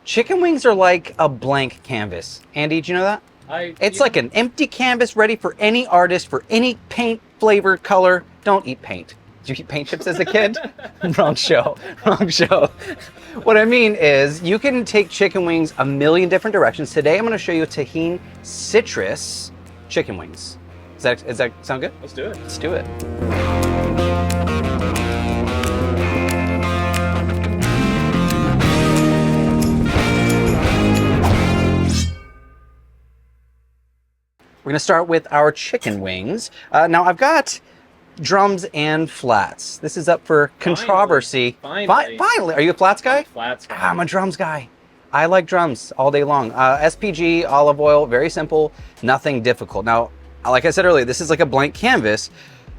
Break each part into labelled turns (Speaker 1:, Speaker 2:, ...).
Speaker 1: Chicken wings are like a blank canvas. Andy, do you know that? It's like an empty canvas ready for any artist, for any paint, flavor, color. Don't eat paint. Did you eat paint chips as a kid? Wrong show. Wrong show. What I mean is you can take chicken wings a million different directions. Today I'm going to show you Tajín citrus chicken wings. Does that sound good?
Speaker 2: Let's do it.
Speaker 1: Let's do it. We're gonna start with our chicken wings. Now I've got drums and flats. This is up for controversy. Finally. Are you a flats guy?
Speaker 2: Flats guy.
Speaker 1: I'm a drums guy. I like drums all day long. S.P.G olive oil, very simple, nothing difficult. Now, like I said earlier, this is like a blank canvas.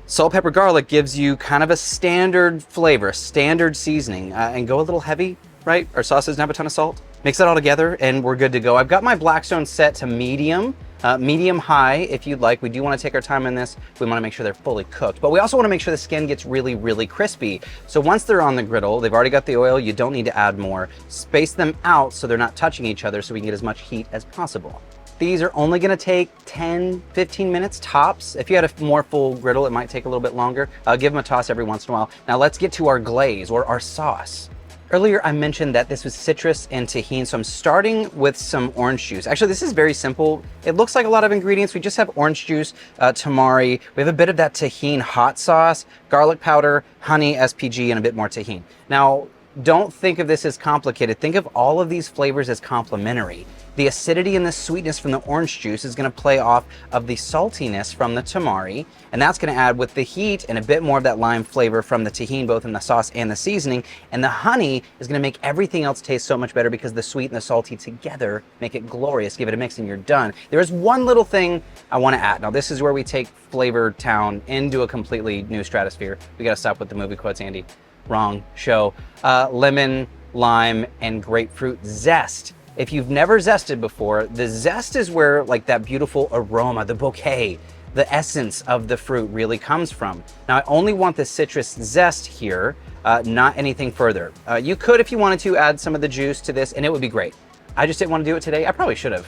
Speaker 1: Salt, pepper, garlic gives you kind of a standard flavor, standard seasoning, and go a little heavy, right? Our sauce doesn't have a ton of salt. Mix it all together and we're good to go. I've got my Blackstone set to medium. Medium high if you'd like. We do want to take our time in this. We want to make sure they're fully cooked, but we also want to make sure the skin gets really, really crispy. So once they're on the griddle, they've already got the oil, you don't need to add more. Space them out so they're not touching each other so we can get as much heat as possible. These are only going to take 10, 15 minutes tops. If you had a more full griddle, it might take a little bit longer. Give them a toss every once in a while. Now let's get to our glaze or our sauce. Earlier, I mentioned that this was citrus and Tajín, so I'm starting with some orange juice. Actually, this is very simple. It looks like a lot of ingredients. We just have orange juice, tamari. We have a bit of that Tajín hot sauce, garlic powder, honey, S.P.G, and a bit more Tajín. Now, don't think of this as complicated. Think of all of these flavors as complementary. The acidity and the sweetness from the orange juice is going to play off of the saltiness from the tamari, and that's going to add with the heat and a bit more of that lime flavor from the Tajín, both in the sauce and the seasoning. And the honey is going to make everything else taste so much better because the sweet and the salty together make it glorious. Give it a mix and you're done. There is one little thing I want to add. Now, this is where we take Flavor Town into a completely new stratosphere. We got to stop with the movie quotes, Andy. Wrong show. Lemon, lime, and grapefruit zest. If you've never zested before, the zest is where like that beautiful aroma, the bouquet, the essence of the fruit really comes from. Now I only want the citrus zest here, not anything further. You could, if you wanted to, add some of the juice to this and it would be great. I just didn't want to do it today. I probably should have.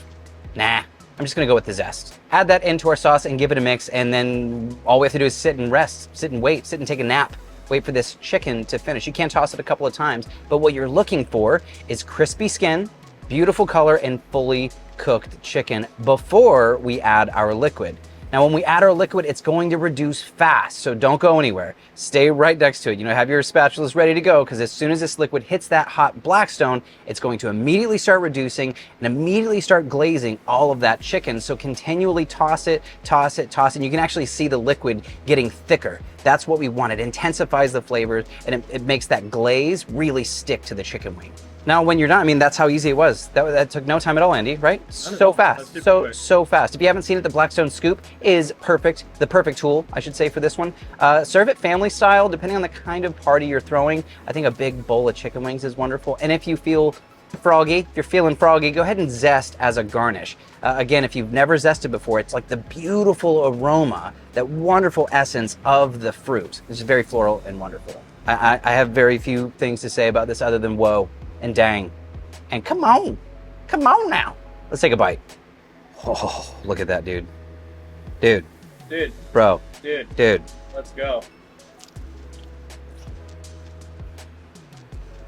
Speaker 1: Nah, I'm just gonna go with the zest. Add that into our sauce and give it a mix, and then all we have to do is sit and rest, sit and wait, sit and take a nap. Wait for this chicken to finish. You can toss it a couple of times, but what you're looking for is crispy skin, beautiful color, and fully cooked chicken before we add our liquid. Now, when we add our liquid, it's going to reduce fast, so don't go anywhere. Stay right next to it. You know, have your spatulas ready to go, because as soon as this liquid hits that hot Blackstone, it's going to immediately start reducing and immediately start glazing all of that chicken. So continually toss it, toss it, toss it, and you can actually see the liquid getting thicker. That's what we want. It intensifies the flavors, and it makes that glaze really stick to the chicken wing. Now, when you're done, I mean, that's how easy it was. That took no time at all, Andy, right? So fast, so fast. If you haven't seen it, the Blackstone Scoop is perfect, the perfect tool, I should say, for this one. Serve it family style, depending on the kind of party you're throwing. I think a big bowl of chicken wings is wonderful. And if you feel froggy, if you're feeling froggy, go ahead and zest as a garnish. Again, if you've never zested before, it's like the beautiful aroma, that wonderful essence of the fruit. It's very floral and wonderful. I have very few things to say about this other than whoa and dang. And come on now. Let's take a bite. Oh, look at that, dude. Dude. Bro. Dude.
Speaker 2: Let's go.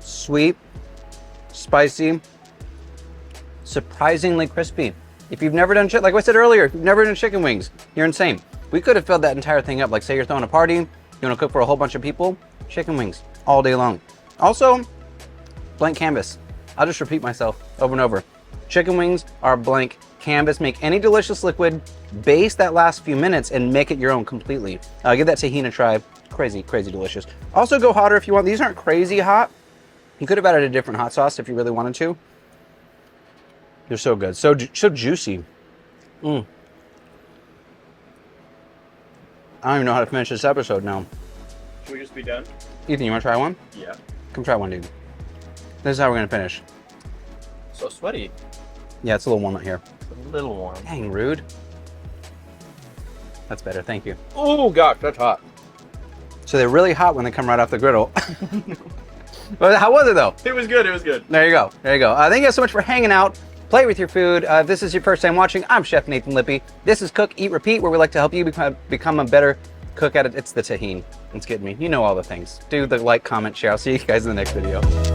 Speaker 1: Sweet, spicy, surprisingly crispy. If you've never done like I said earlier, if you've never done chicken wings, you're insane. We could have filled that entire thing up. Like, say you're throwing a party, you want to cook for a whole bunch of people, chicken wings all day long. Also, blank canvas. I'll just repeat myself over and over. Chicken wings are blank canvas. Make any delicious liquid, base that last few minutes, and make it your own completely. Give that Tajín a try. Crazy, crazy delicious. Also go hotter if you want. These aren't crazy hot. You could have added a different hot sauce if you really wanted to. They're so good, so juicy. I don't even know how to finish this episode now.
Speaker 2: Should we just be done?
Speaker 1: Ethan, you want to try one?
Speaker 2: Yeah.
Speaker 1: Come try one, dude. This is how we're gonna finish.
Speaker 2: So sweaty.
Speaker 1: Yeah, it's a little warm out here.
Speaker 2: It's a little warm.
Speaker 1: Dang, rude. That's better, thank you.
Speaker 2: Oh gosh, that's hot.
Speaker 1: So they're really hot when they come right off the griddle. But how was it though?
Speaker 2: It was good. It was good.
Speaker 1: There you go. There you go. Thank you guys so much for hanging out. Play with your food. If this is your first time watching, I'm Chef Nathan Lippy. This is Cook, Eat, Repeat, where we like to help you become a better cook at it. It's the Tajín. It's getting me. You know all the things. Do the like, comment, share. I'll see you guys in the next video.